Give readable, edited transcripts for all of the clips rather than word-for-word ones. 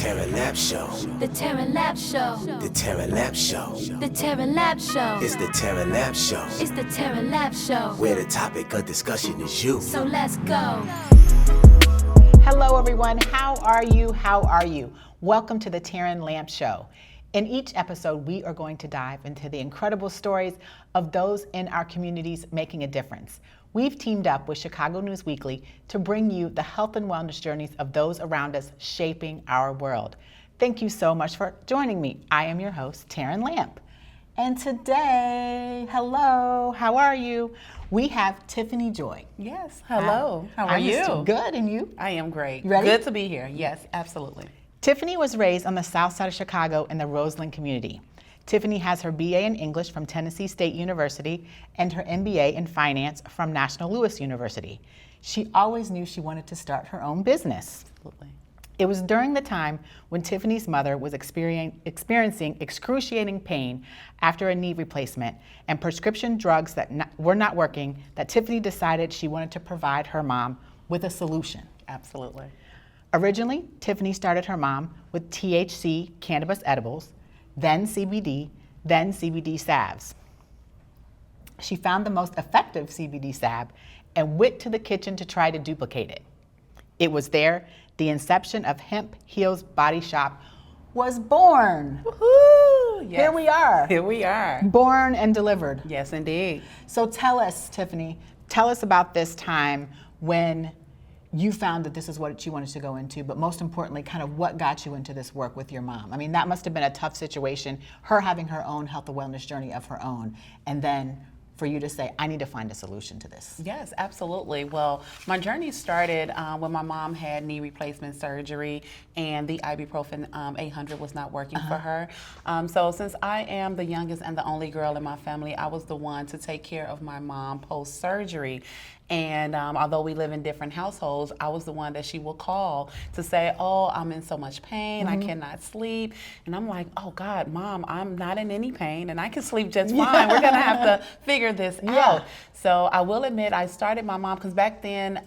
Terran Lab Show. The Terran Lab Show. The Terran Lab Show. The Terran Lab Show. It's the Terran Lab Show. It's the Terran Lab Show. Where the topic of discussion is you. So let's go. Hello everyone, how are you? How are you? Welcome to the Terran Lamp Show. In each episode, we are going to dive into the incredible stories of those in our communities making a difference. We've teamed up with Chicago News Weekly to bring you the health and wellness journeys of those around us shaping our world. Thank you so much for joining me. I am your host, Terran Lamp. And today, hello, how are you? We have Tiffany Joi. Yes, hello. How are you? Good, and you? I am great. You ready? Good to be here. Yes, absolutely. Tiffany was raised on the south side of Chicago in the Roseland community. Tiffany has her BA in English from Tennessee State University and her MBA in finance from National Louis University. She always knew she wanted to start her own business. Absolutely. It was during the time when Tiffany's mother was experiencing excruciating pain after a knee replacement and prescription drugs that were not working that Tiffany decided she wanted to provide her mom with a solution. Absolutely. Originally, Tiffany started her mom with THC cannabis edibles, then CBD salves. She found the most effective CBD salve and went to the kitchen to try to duplicate it. It was there the inception of Hemp Heals Body Shop was born. Woohoo! Yes. Here we are. Here we are. Born and delivered. Yes, indeed. So tell us, Tiffany, tell us about this time when you found that this is what you wanted to go into, but most importantly, kind of what got you into this work with your mom. I mean, that must have been a tough situation, her having her own health and wellness journey of her own, and then for you to say, I need to find a solution to this. Yes, absolutely. Well, my journey started when my mom had knee replacement surgery and the ibuprofen 800 was not working for her. So since I am the youngest and the only girl in my family, I was the one to take care of my mom post-surgery. And although we live in different households, I was the one that she will call to say, oh, I'm in so much pain, I cannot sleep. And I'm like, oh God, Mom, I'm not in any pain and I can sleep just fine. We're gonna have to figure this out. So I will admit, I started my mom, because back then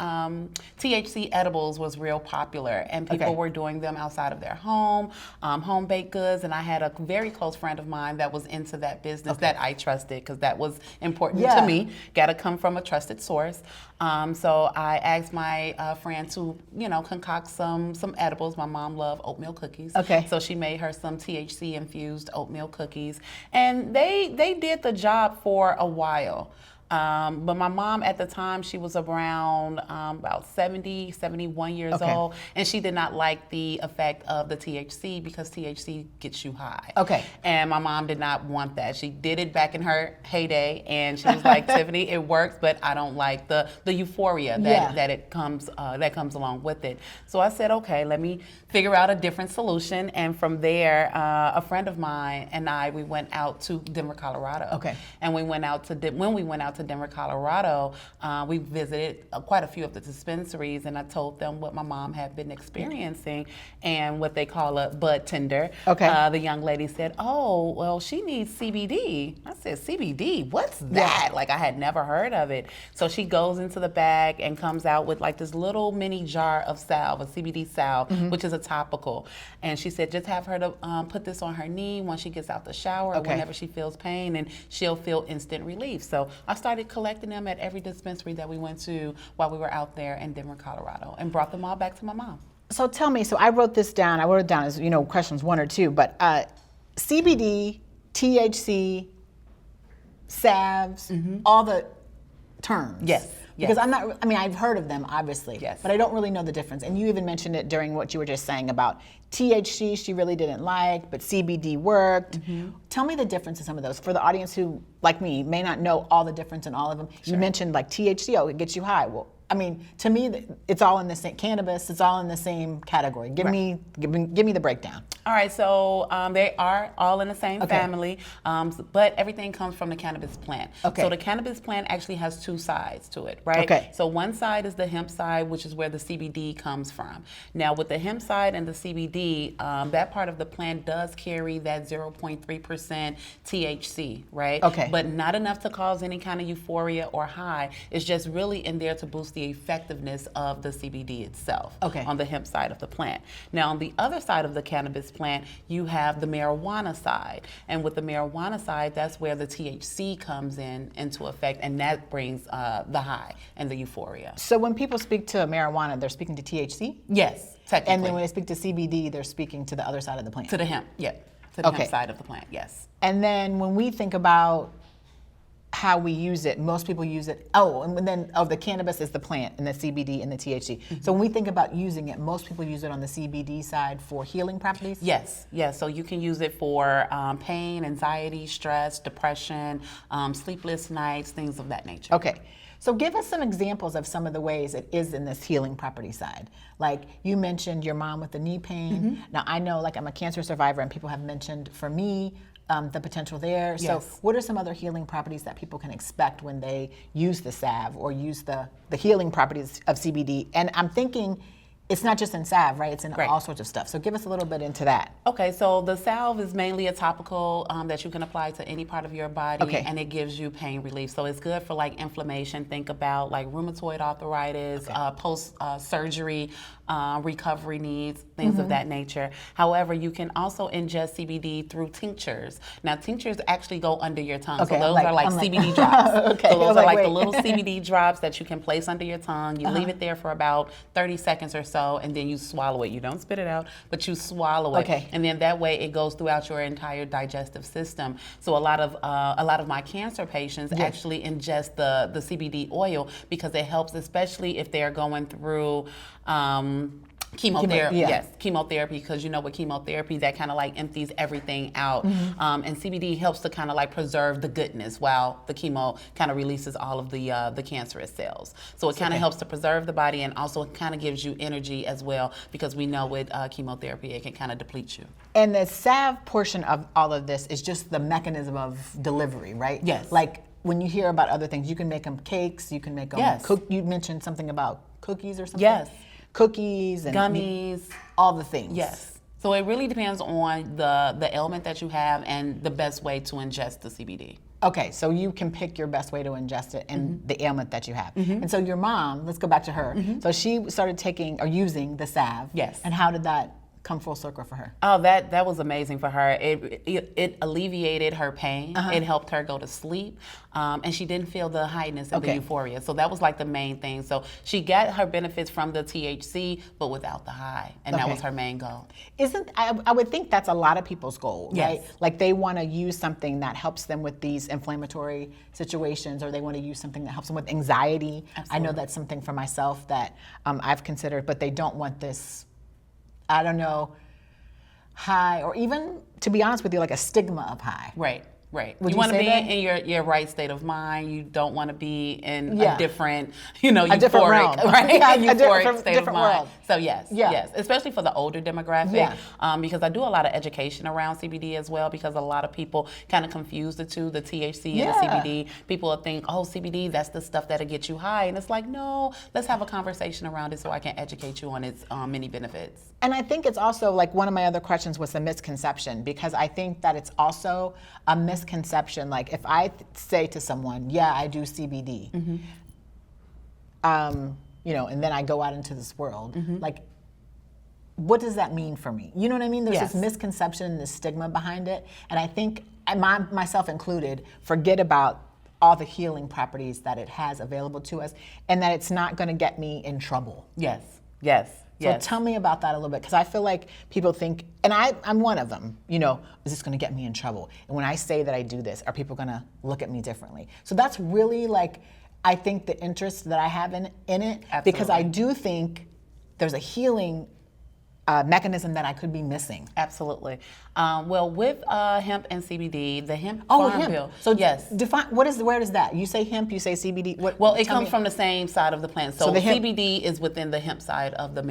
THC edibles was real popular and people were doing them outside of their home, home-baked goods. And I had a very close friend of mine that was into that business that I trusted, because that was important to me. Gotta come from a trusted source. So I asked my friend to, concoct some edibles. My mom loved oatmeal cookies. So she made her some THC infused oatmeal cookies, and they did the job for a while. But my mom at the time, she was around about 70, 71 years old, and she did not like the effect of the THC because THC gets you high. And my mom did not want that. She did it back in her heyday, and she was like, Tiffany, it works, but I don't like the euphoria that comes along with it. So I said, okay, let me figure out a different solution. And from there, a friend of mine and we went out to Denver, Colorado. And when we went out to Denver, Colorado, we visited quite a few of the dispensaries, and I told them what my mom had been experiencing and what they call a bud tender. The young lady said, oh, well, she needs CBD. I said, CBD? What's that? Like, I had never heard of it. So she goes into the bag and comes out with like this little mini jar of salve, a CBD salve, which is a topical. And she said, just have her to put this on her knee when she gets out the shower, whenever she feels pain, and she'll feel instant relief. So I started collecting them at every dispensary that we went to while we were out there in Denver, Colorado, and brought them all back to my mom. So tell me, so I wrote this down. I wrote it down as, questions 1 or 2, but CBD, THC, salves, all the terms. Yes. Because I've heard of them, obviously, but I don't really know the difference. And you even mentioned it during what you were just saying about THC she really didn't like, but CBD worked. Tell me the difference in some of those. For the audience who, like me, may not know all the difference in all of them. You mentioned like THC, it gets you high. Well, to me, it's all in the same cannabis. It's all in the same category. Give me the breakdown. All right, so they are all in the same Okay. family, but everything comes from the cannabis plant. Okay. So the cannabis plant actually has two sides to it, right? Okay. So one side is the hemp side, which is where the CBD comes from. Now with the hemp side and the CBD, that part of the plant does carry that 0.3% THC, right? Okay. But not enough to cause any kind of euphoria or high. It's just really in there to boost the effectiveness of the CBD itself. Okay. On the hemp side of the plant. Now on the other side of the cannabis plant, you have the marijuana side. And with the marijuana side, that's where the THC comes into effect, and that brings the high and the euphoria. So when people speak to marijuana, they're speaking to THC? Yes, technically. And then when they speak to CBD, they're speaking to the other side of the plant? To the hemp, yeah. To the Okay. hemp side of the plant, yes. And then when we think about how we use it, most people use it, and then the cannabis is the plant and the CBD and the THC. So when we think about using it, most people use it on the CBD side for healing properties? Yes, yes. So you can use it for pain, anxiety, stress, depression, sleepless nights, things of that nature. Okay. So give us some examples of some of the ways it is in this healing property side. Like you mentioned your mom with the knee pain. Now I know, like, I'm a cancer survivor and people have mentioned for me the potential there. Yes. So what are some other healing properties that people can expect when they use the salve or use the healing properties of CBD? And I'm thinking it's not just in salve, right? It's in Right. all sorts of stuff. So give us a little bit into that. Okay, so the salve is mainly a topical that you can apply to any part of your body, Okay. and it gives you pain relief. So it's good for like inflammation. Think about like rheumatoid arthritis, post-surgery recovery needs, things of that nature. However, you can also ingest CBD through tinctures. Now, tinctures actually go under your tongue, Okay, so those I'm are like like- CBD drops. Okay, So I was those are like, like the wait. little CBD drops that you can place under your tongue. You leave it there for about 30 seconds or so, and then you swallow it. You don't spit it out, but you swallow it. Okay. And then that way it goes throughout your entire digestive system. So a lot of my cancer patients actually ingest the CBD oil because it helps, especially if they're going through chemotherapy. yeah. Yes, chemotherapy, because you know with chemotherapy that kind of like empties everything out, and CBD helps to kind of like preserve the goodness while the chemo kind of releases all of the cancerous cells. So it kind of helps to preserve the body, and also it kind of gives you energy as well, because we know with chemotherapy it can kind of deplete you. And the salve portion of all of this is just the mechanism of delivery, right? Yes. Like when you hear about other things, you can make them cakes, you can make them Yes. You mentioned something about cookies or something? Yes. Cookies and Gummies. all the things. Yes. So it really depends on the ailment that you have and the best way to ingest the CBD. Okay, so you can pick your best way to ingest it and the ailment that you have. And so your mom, let's go back to her. So she started taking or using the salve. Yes. And how did that come full circle for her? Oh, that was amazing for her. It alleviated her pain. It helped her go to sleep, and she didn't feel the highness and the euphoria. So that was like the main thing. So she got her benefits from the THC, but without the high, and that was her main goal. I would think that's a lot of people's goal, right? Yes. Like they want to use something that helps them with these inflammatory situations, or they want to use something that helps them with anxiety. I know that's something for myself that I've considered, but they don't want this, I don't know, high, or even, to be honest with you, like a stigma of high. Right. Right. Would You you want to say be that? in your right state of mind. You don't want to be in Yeah. a different, A different euphoric, realm. right? Yeah, a euphoric different- state of different mind. world. So yes, Yeah. yes, especially for the older demographic, because I do a lot of education around CBD as well, because a lot of people kind of confuse the two, the THC and the CBD. People will think, oh, CBD, that's the stuff that'll get you high, and it's like, no, let's have a conversation around it so I can educate you on its many benefits. And I think it's also, like, one of my other questions was the misconception, because I think that it's also a misconception. Like, if I say to someone, yeah, I do CBD, and then I go out into this world, like, what does that mean for me? You know what I mean? There's this misconception, this stigma behind it. And I think, myself included, forget about all the healing properties that it has available to us, and that it's not going to get me in trouble. Yes, yes. So tell me about that a little bit, because I feel like people think, and I'm one of them, is this going to get me in trouble? And when I say that I do this, are people going to look at me differently? So that's really, like, I think the interest that I have in it, because I do think there's a healing mechanism that I could be missing? Absolutely. Well, with hemp and CBD, the hemp farm bill. So yes. define where does that? You say hemp, you say CBD. Well, it comes from the same side of the plant. So the hemp, CBD is within the hemp side of the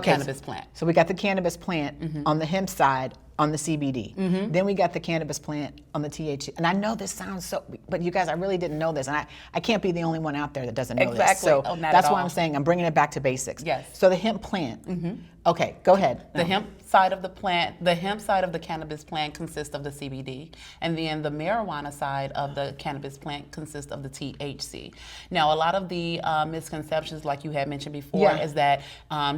cannabis plant. So we got the cannabis plant on the hemp side, on the CBD. Then we got the cannabis plant on the THC. And I know this sounds so, but you guys, I really didn't know this. And I can't be the only one out there that doesn't know this. So that's why I'm saying I'm bringing it back to basics. Yes. So the hemp plant. Okay, go ahead. The hemp side of the plant, the hemp side of the cannabis plant consists of the CBD, and then the marijuana side of the cannabis plant consists of the THC. Now, a lot of the misconceptions, like you had mentioned before, is that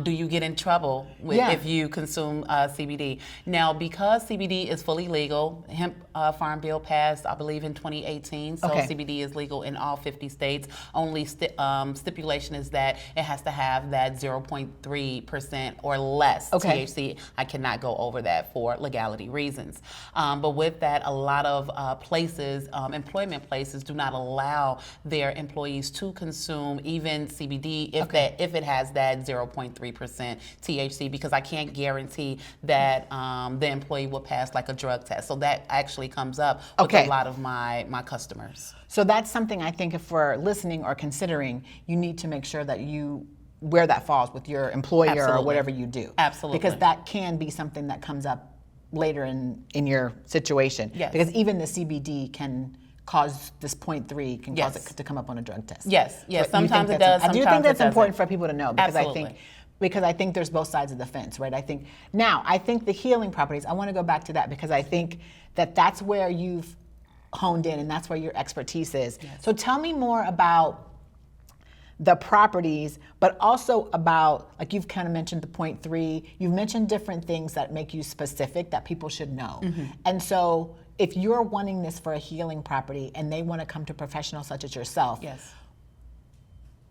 do you get in trouble if you consume CBD? Now, because CBD is fully legal, hemp farm bill passed, I believe, in 2018, so CBD is legal in all 50 states. Only stipulation is that it has to have that 0.3% or less THC. I cannot go over that for legality reasons. But with that, a lot of places, employment places, do not allow their employees to consume even CBD if it has that 0.3% THC, because I can't guarantee that the employee will pass like a drug test. So that actually comes up with a lot of my customers. So that's something I think if we're listening or considering, you need to make sure that you where that falls with your employer or whatever you do. Absolutely. Because that can be something that comes up later in your situation. Yes. Because even the CBD can cause this 0.3 can cause it to come up on a drug test. Yes, yes. So sometimes it does. I do think that's important for people to know, because Absolutely. I think there's both sides of the fence, right? I think the healing properties, I want to go back to that, because I think that's where you've honed in and that's where your expertise is. Yes. So tell me more about the properties, but also about, like you've kind of mentioned the 0.3, you've mentioned different things that make you specific that people should know. And so if you're wanting this for a healing property and they want to come to professionals such as yourself,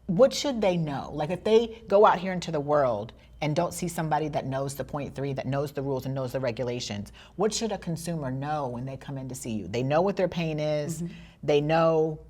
what should they know? Like if they go out here into the world and don't see somebody that knows the 0.3, that knows the rules and knows the regulations, what should a consumer know when they come in to see you? They know what their pain is, they know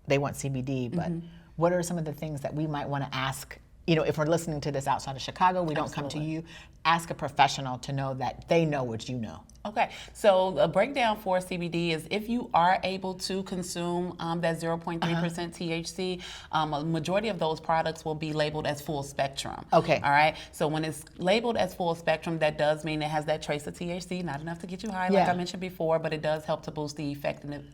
they want CBD, but what are some of the things that we might want to ask? You know, if we're listening to this outside of Chicago, we don't come to you, ask a professional to know that they know what you know. Okay, so a breakdown for CBD is if you are able to consume that 0.3% THC, a majority of those products will be labeled as full spectrum. Okay. All right, so when it's labeled as full spectrum, that does mean it has that trace of THC, not enough to get you high, like I mentioned before, but it does help to boost the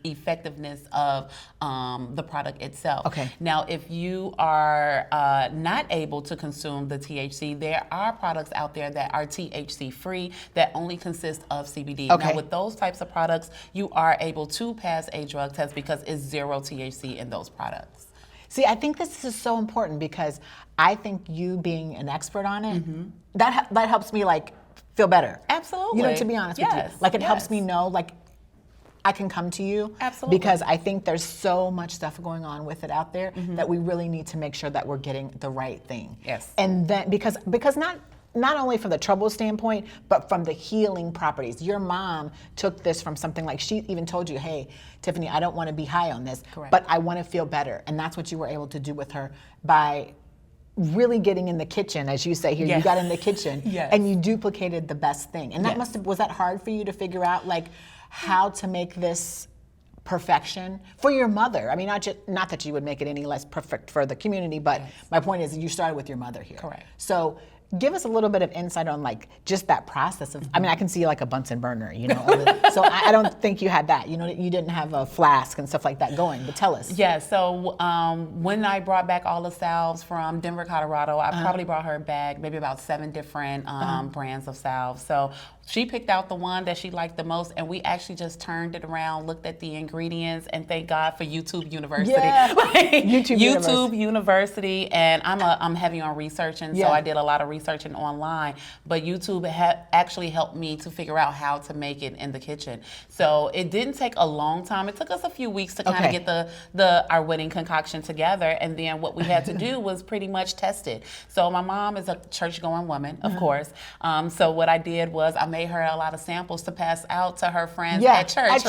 effectiveness of the product itself. Okay. Now, if you are not able to consume the THC, there are products out there that are THC free that only consist of CBD. Now, with those types of products, you are able to pass a drug test because it's zero THC in those products. See, I think this is so important, because I think you being an expert on it, that helps me like feel better. Absolutely. You know, to be honest with you, like it helps me know like I can come to you. Absolutely. Because I think there's so much stuff going on with it out there that we really need to make sure that we're getting the right thing. Yes. And then because not only from the trouble standpoint, but from the healing properties. Your mom took this from something like, she even told you, hey, Tiffany, I don't want to be high on this, but I want to feel better. And that's what you were able to do with her by really getting in the kitchen, as you say here. You got in the kitchen and you duplicated the best thing. And that was that hard for you to figure out, like, how to make this perfection for your mother? I mean, not that you would make it any less perfect for the community, but my point is you started with your mother here. Correct. So give us a little bit of insight on like just that process of, I mean, I can see like a Bunsen burner, you know, so I don't think you had that, you know, you didn't have a flask and stuff like that going, but tell us. Yeah, so when I brought back all the salves from Denver, Colorado, I probably brought her back maybe about 7 different brands of salves. So she picked out the one that she liked the most, and we actually just turned it around, looked at the ingredients, and thank God for YouTube University. Yeah. YouTube University, and I'm heavy on researching, so I did a lot of researching online, but YouTube actually helped me to figure out how to make it in the kitchen. So it didn't take a long time. It took us a few weeks to kind of get our wedding concoction together, and then what we had to do was pretty much test it. So my mom is a church-going woman, of course. So what I did was I made her a lot of samples to pass out to her friends at church.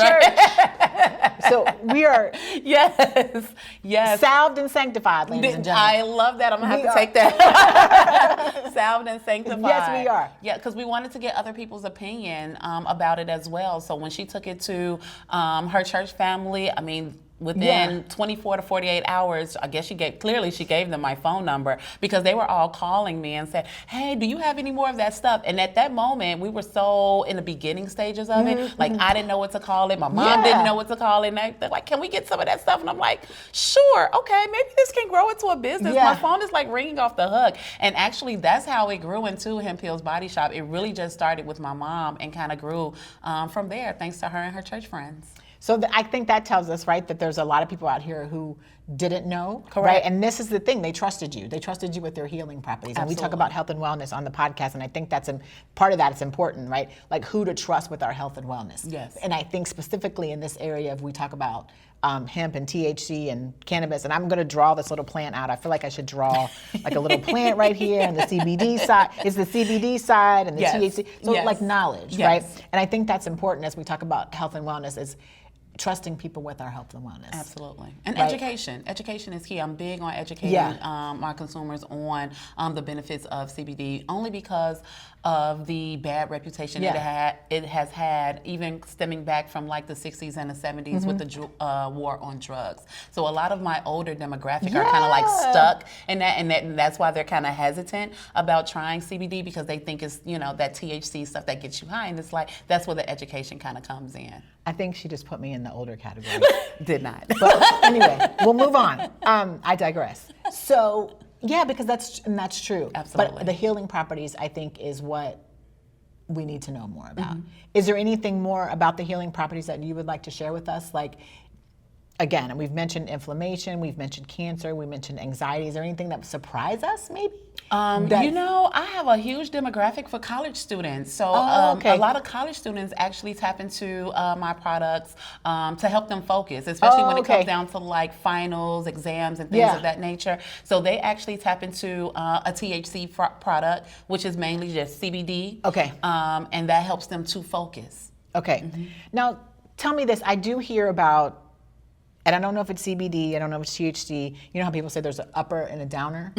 So we are yes salved and sanctified, ladies and gentlemen. I love that. I'm gonna have to take that. salved and sanctified. Yes, we are. Yeah, because we wanted to get other people's opinion about it as well. So when she took it to her church family, I mean, within 24 to 48 hours, I guess she gave them my phone number, because they were all calling me and said, hey, do you have any more of that stuff? And at that moment, we were so in the beginning stages of it. Like, I didn't know what to call it. My mom didn't know what to call it. And they're like, can we get some of that stuff? And I'm like, sure, okay, maybe this can grow into a business. My phone is like ringing off the hook. And actually, that's how it grew into Hemp Heals Body Shop. It really just started with my mom and kind of grew from there, thanks to her and her church friends. So I think that tells us, right, that there's a lot of people out here who didn't know, Correct. right? And this is the thing, they trusted you. They trusted you with their healing properties. And we talk about health and wellness on the podcast, and I think that's part of that is important, right? Like who to trust with our health and wellness. Yes. And I think specifically in this area of we talk about hemp and THC and cannabis, and I'm gonna draw this little plant out. I feel like I should draw like a little plant right here, and the CBD side is the CBD side and the THC. So like knowledge, right? And I think that's important as we talk about health and wellness is trusting people with our health and wellness. Absolutely. And right? education. Education is key. I'm big on educating my consumers on the benefits of CBD, only because of the bad reputation it has had, even stemming back from like the 60s and the 70s with the war on drugs. So a lot of my older demographic are kind of like stuck in that, and that's why they're kind of hesitant about trying CBD, because they think it's, you know, that THC stuff that gets you high, and it's like, that's where the education kind of comes in. I think she just put me in the older category. Did not. But anyway, we'll move on. I digress. So yeah, because that's true. Absolutely. But the healing properties, I think, is what we need to know more about. Is there anything more about the healing properties that you would like to share with us? Like, again, we've mentioned inflammation, we've mentioned cancer, we mentioned anxiety. Is there anything that surprised us, maybe? You know, I have a huge demographic for college students. So a lot of college students actually tap into my products to help them focus, especially when it comes down to like finals, exams, and things of that nature. So they actually tap into a THC product, which is mainly just CBD. Okay. And that helps them to focus. Okay. Now, tell me this. I do hear about, and I don't know if it's CBD, I don't know if it's THC. You know how people say there's an upper and a downer?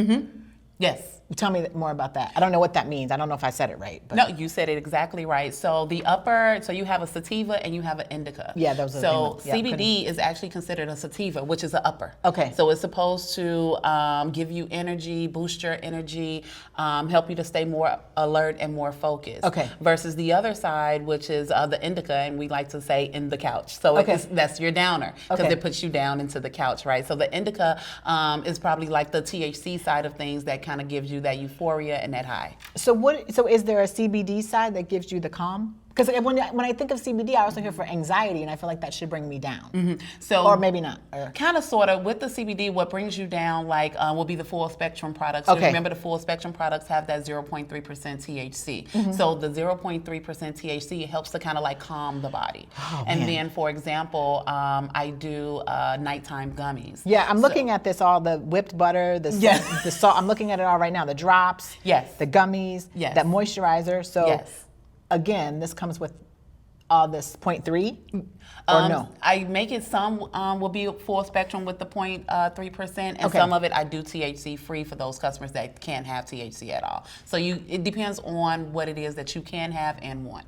Yes. Tell me more about that. I don't know what that means. I don't know if I said it right. But. No, you said it exactly right. So the upper, so you have a sativa and you have an indica. Yeah, those are so the things. CBD is actually considered a sativa, which is an upper. Okay. So it's supposed to give you energy, boost your energy, help you to stay more alert and more focused. Okay. Versus the other side, which is the indica, and we like to say in the couch. So that's your downer, because it puts you down into the couch, right? So the indica is probably like the THC side of things that kind of gives you that euphoria and that high. So is there a CBD side that gives you the calm? Because when I think of CBD, I also hear for anxiety, and I feel like that should bring me down. So, or maybe not. Kind of, sort of. With the CBD, what brings you down, like, will be the full spectrum products. So remember, the full spectrum products have that 0.3% THC. So the 0.3% THC helps to kind of like calm the body. Then, for example, I do nighttime gummies. Yeah, I'm looking at this all, the whipped butter, the salt. I'm looking at it all right now. The drops. Yes. The gummies. Yes. That moisturizer. So. Again, this comes with all this 0.3 or no? I make it, some will be full spectrum with the 0.3%, and some of it I do THC free for those customers that can't have THC at all. So it depends on what it is that you can have and want.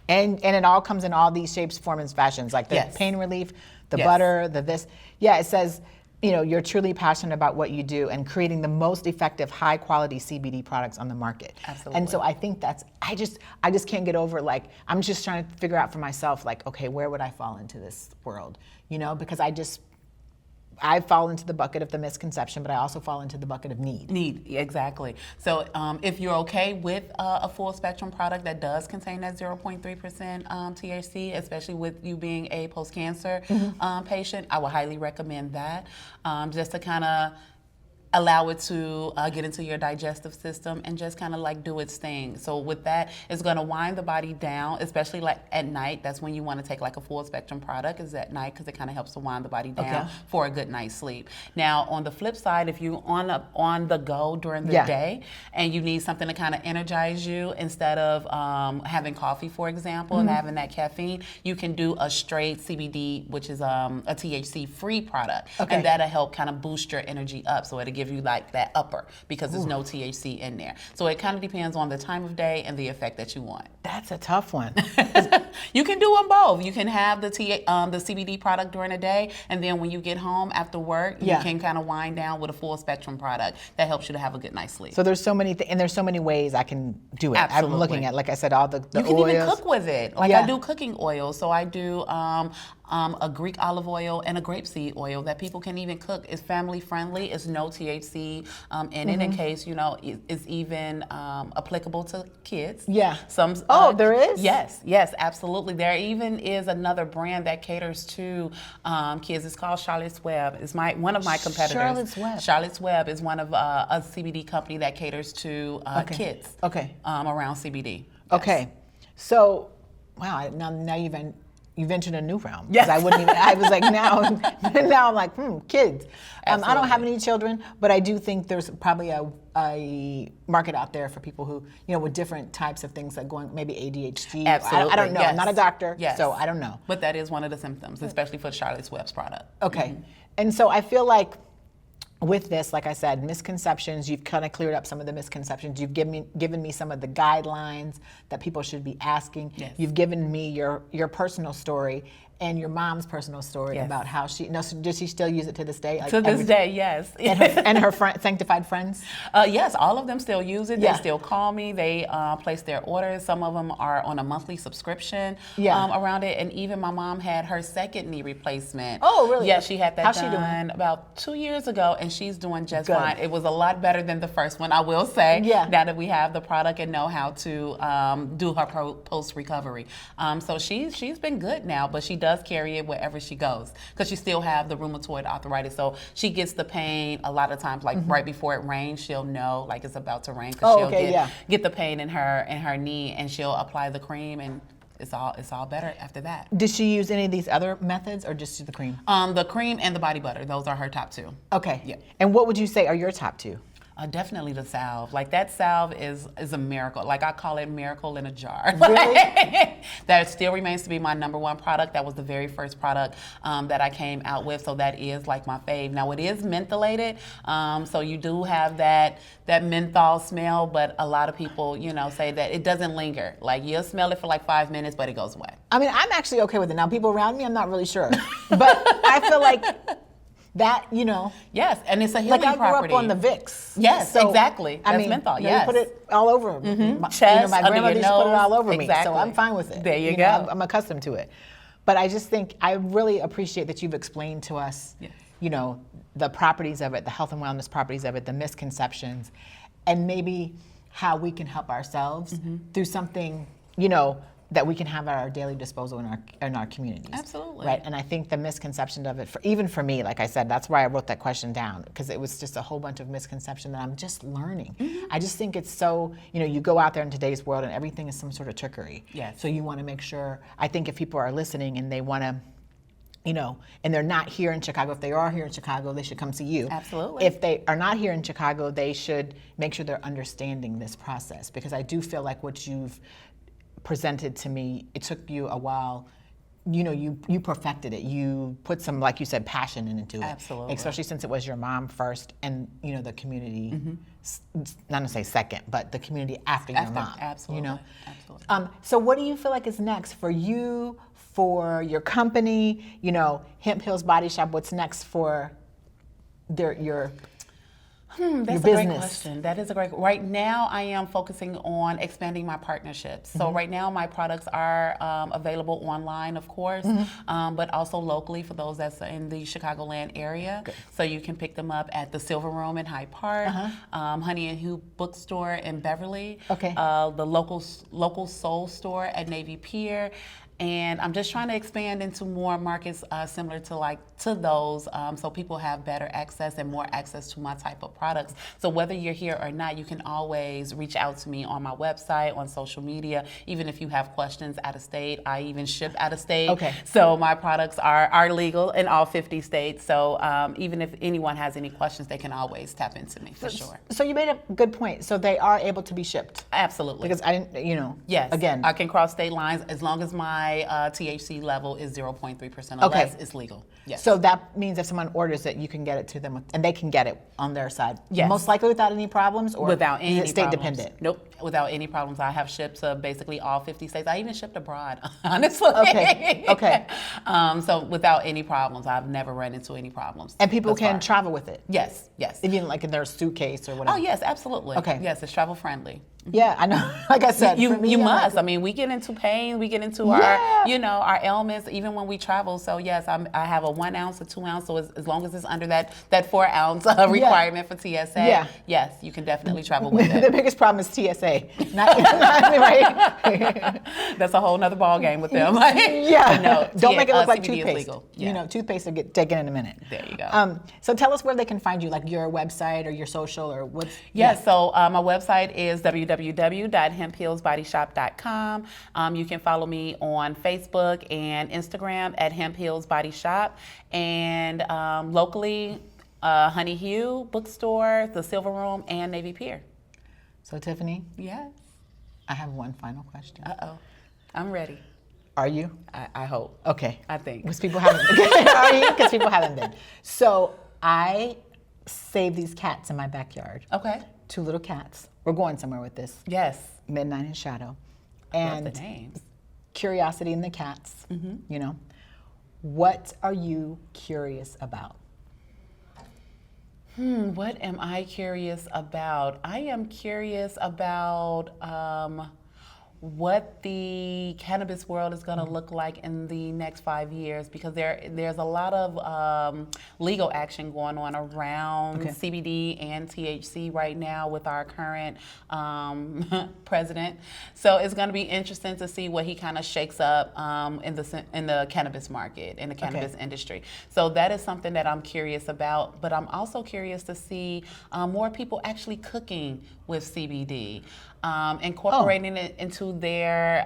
And it all comes in all these shapes, forms, and fashions, like the pain relief, the butter, the this. Yeah, it says, you know, you're truly passionate about what you do and creating the most effective, high quality CBD products on the market. Absolutely. And so I think I just can't get over, like, I'm just trying to figure out for myself, like, okay, where would I fall into this world? You know, because I fall into the bucket of the misconception, but I also fall into the bucket of need. Exactly. So if you're okay with a full spectrum product that does contain that 0.3% THC, especially with you being a post-cancer patient, I would highly recommend that, just to kind of allow it to get into your digestive system and just kind of like do its thing. So with that, it's going to wind the body down, especially like at night. That's when you want to take like a full spectrum product, is at night, because it kind of helps to wind the body down for a good night's sleep. Now, on the flip side, if you're on the go during the day and you need something to kind of energize you, instead of having coffee, for example, and having that caffeine, you can do a straight CBD, which is a THC-free product, and that'll help kind of boost your energy up. So it'll give give you like that upper because there's no THC in there. So it kind of depends on the time of day and the effect that you want. That's a tough one. You can do them both. You can have the CBD product during the day, and then when you get home after work, you can kind of wind down with a full spectrum product that helps you to have a good night's sleep. So there's so many and there's so many ways I can do it. Absolutely. I'm looking at, like I said, all the you can oils. even cook with it. Like I do cooking oil, so I do a Greek olive oil and a grapeseed oil that people can even cook. It's family friendly. It's no THC in it, in case it's even applicable to kids. Yeah. Some. There is? Yes, absolutely. There even is another brand that caters to kids. It's called Charlotte's Web. It's one of my competitors. Charlotte's Web. Charlotte's Web is one of a CBD company that caters to kids. Okay. Around CBD. Okay. So, wow. Now you've entered a new realm. Yes. I wouldn't even. I was like now I'm like kids. I don't have any children, but I do think there's probably a market out there for people who with different types of things like maybe ADHD. Absolutely. I don't know. Yes. I'm not a doctor, yes. so I don't know. But that is one of the symptoms, especially for Charlotte's Web's product. Okay. And so I feel like with this, like I said, misconceptions, you've kind of cleared up some of the misconceptions. You've given me some of the guidelines that people should be asking. Yes. You've given me your personal story and your mom's personal story about how she, so does she still use it to this day? Like to this day, yes. And her sanctified friends? Yes, all of them still use it. Yeah. They still call me. They place their orders. Some of them are on a monthly subscription around it. And even my mom had her second knee replacement. Oh, really? Yeah, she had that How's she done doing? about 2 years ago, and she's doing just Good. fine. It was a lot better than the first one, I will say, Yeah. now that we have the product and know how to do her post-recovery. So she's been good now, but she does carry it wherever she goes because she still have the rheumatoid arthritis. So she gets the pain a lot of times, like right before it rains, she'll know like it's about to rain because she'll get the pain in her knee, and she'll apply the cream, and it's all better after that. Does she use any of these other methods or just the cream? The cream and the body butter, those are her top two. Okay. Yeah. And what would you say are your top two? Definitely the salve. Like that salve is a miracle. Like I call it miracle in a jar. Really? That still remains to be my number one product. That was the very first product that I came out with. So that is like my fave. Now it is mentholated. So you do have that menthol smell, but a lot of people, say that it doesn't linger. Like you'll smell it for like 5 minutes, but it goes away. I mean, I'm actually okay with it. Now people around me, I'm not really sure. But I feel like that, Yes, and it's a healing like I grew property. up on the Vicks. Yes, So, exactly. I That's mean, menthol, you yes. put it all over. Chest, my under grandmother your used to put it nose. all over me, so Exactly. I'm fine with it. There you go. I'm accustomed to it. But I just think I really appreciate that you've explained to us, Yes. the properties of it, the health and wellness properties of it, the misconceptions, and maybe how we can help ourselves through something, that we can have at our daily disposal in our communities. Absolutely. Right. And I think the misconception of it, even for me, like I said, that's why I wrote that question down, because it was just a whole bunch of misconception that I'm just learning. I just think it's so, you go out there in today's world and everything is some sort of trickery. Yes. So you want to make sure, I think if people are listening and they want to, and they're not here in Chicago, if they are here in Chicago, they should come see you. Absolutely. If they are not here in Chicago, they should make sure they're understanding this process, because I do feel like what you've presented to me, it took you a while. You perfected it. You put some, like you said, passion into it. Absolutely. Especially since it was your mom first, and the community, not to say second, but the community after your mom. Absolutely. Absolutely. So what do you feel like is next for you, for your company? Hemp Heals Body Shop. What's next for your That's a great question. That is a great. Right now, I am focusing on expanding my partnerships. So right now, my products are available online, of course, but also locally for those that's in the Chicagoland area. Good. So you can pick them up at the CaveRoom in Hyde Park, Honey and Hugh Bookstore in Beverly, the local Soul Store at Navy Pier. And I'm just trying to expand into more markets similar to those, so people have better access and more access to my type of products. So whether you're here or not, you can always reach out to me on my website, on social media. Even if you have questions out of state, I even ship out of state. Okay. So my products are legal in all 50 states. So even if anyone has any questions, they can always tap into me for sure. So you made a good point. So they are able to be shipped. Absolutely. Because I didn't, Yes. again. I can cross state lines as long as my my THC level is 0.3% or less, it's legal. Yes. So that means if someone orders it, you can get it to them, and they can get it on their side. Yes. Most likely without any problems, or without any is it state problems. dependent? Nope, without any problems. I have shipped to basically all 50 states. I even shipped abroad, honestly. Okay. Okay. So without any problems, I've never run into any problems. And people thus can far. travel with it, Yes, yes. even like in their suitcase or whatever. Oh yes, absolutely. Okay. Yes, it's travel friendly. Yeah, I know. Like I said, You for me, you I'm like- must. I mean, we get into pain, we get into Yeah. our ailments, even when we travel. So yes, I have a 1 ounce, a 2 ounce. So as long as it's under that 4 ounce requirement for TSA, Yeah. yes, you can definitely travel with the it. biggest problem is TSA. Not right. That's a whole nother ball game with them. Yeah. But no, Don't make it look like CBD is toothpaste. legal. Yeah. You know, toothpaste will get taken in a minute. There you go. So tell us where they can find you, like your website or your social or what's. Yes, so my website is www.hemphealsbodyshop.com. You can follow me on Facebook and Instagram at Hemp Heals Body Shop. And locally, Honey Hue Bookstore, the Silver Room, and Navy Pier. So Tiffany, Yes. I have one final question. Uh-oh. I'm ready. Are you? I hope. Okay. I think. Because people haven't. Are you? Because people haven't been. So I save these cats in my backyard. Okay. 2 little cats. We're going somewhere with this. Yes. Midnight in Shadow. Love the And names. Curiosity in the Cats. You know, what are you curious about? What am I curious about? I am curious about what the cannabis world is going to look like in the next 5 years, because there's a lot of legal action going on around CBD and THC right now with our current president. So it's going to be interesting to see what he kind of shakes up in the cannabis market, in the cannabis industry. So that is something that I'm curious about, but I'm also curious to see more people actually cooking with CBD. Incorporating it into their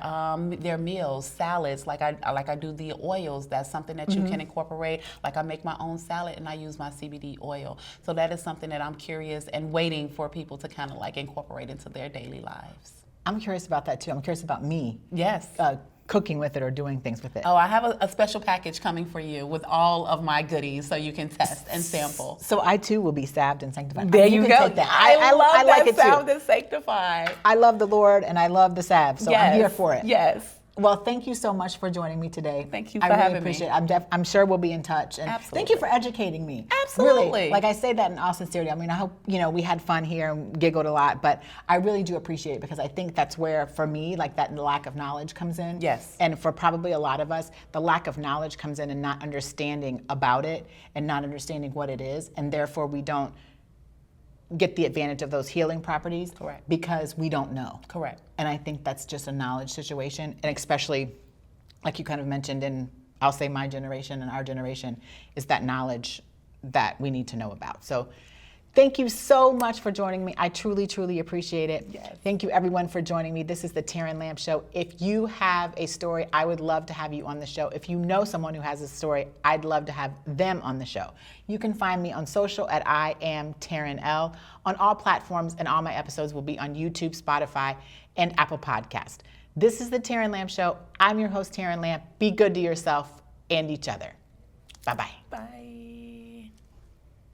meals, salads, like I do the oils. That's something that you can incorporate. Like I make my own salad and I use my CBD oil. So that is something that I'm curious and waiting for people to kind of like incorporate into their daily lives. I'm curious about that too. I'm curious about me. Yes. Cooking with it or doing things with it. Oh, I have a special package coming for you with all of my goodies so you can test and sample. So I too will be salved and sanctified. There you can go. take that. I love I like that it sound too. and sanctified. I love the Lord and I love the salve, so I'm here for it. Yes. Well, thank you so much for joining me today. Thank you I for really having appreciate me. it. I'm sure we'll be in touch. And thank you for educating me. Absolutely. Really, like I say that in all sincerity. I mean, I hope, we had fun here and giggled a lot, but I really do appreciate it because I think that's where, for me, like that lack of knowledge comes in. Yes. And for probably a lot of us, the lack of knowledge comes in and not understanding about it and not understanding what it is, and therefore we don't get the advantage of those healing properties. Correct. Because we don't know. Correct. And I think that's just a knowledge situation, and especially, like you kind of mentioned in, I'll say my generation and our generation, is that knowledge that we need to know about. So thank you so much for joining me. I truly, truly appreciate it. Yes. Thank you everyone for joining me. This is the Terran Lamp Show. If you have a story, I would love to have you on the show. If you know someone who has a story, I'd love to have them on the show. You can find me on social at I am Terran L on all platforms, and all my episodes will be on YouTube, Spotify, and Apple Podcast. This is the Terran Lamp Show. I'm your host, Terran Lamp. Be good to yourself and each other. Bye-bye. Bye.